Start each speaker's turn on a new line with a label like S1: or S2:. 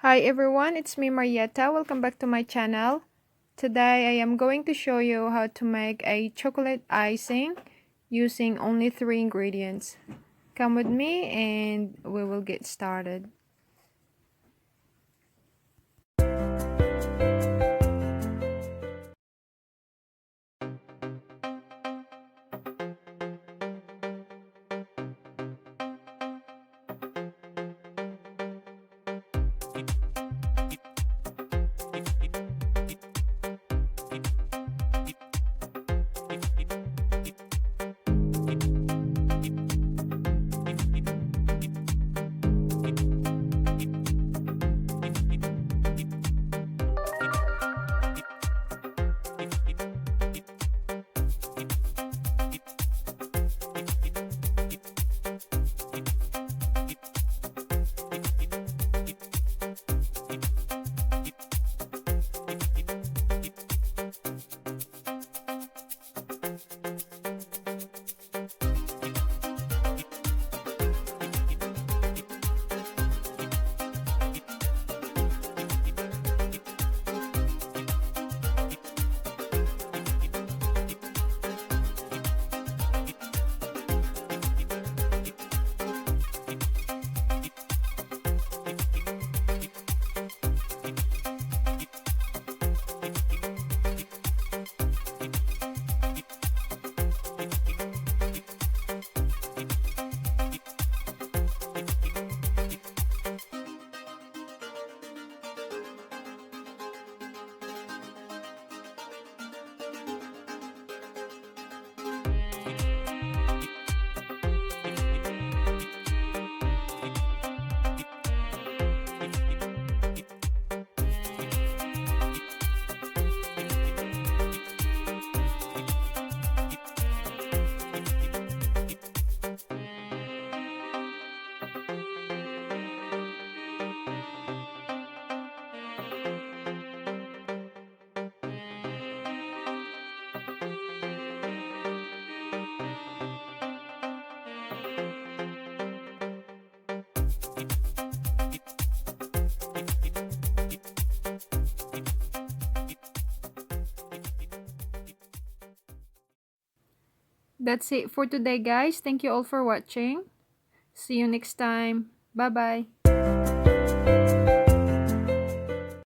S1: Hi everyone, it's me Marietta. Welcome back to my channel. Today I am going to show you how to make a chocolate icing using only 3 ingredients. Come with me and we will get started. That's it for today guys. Thank you all for watching. See you next time. Bye bye.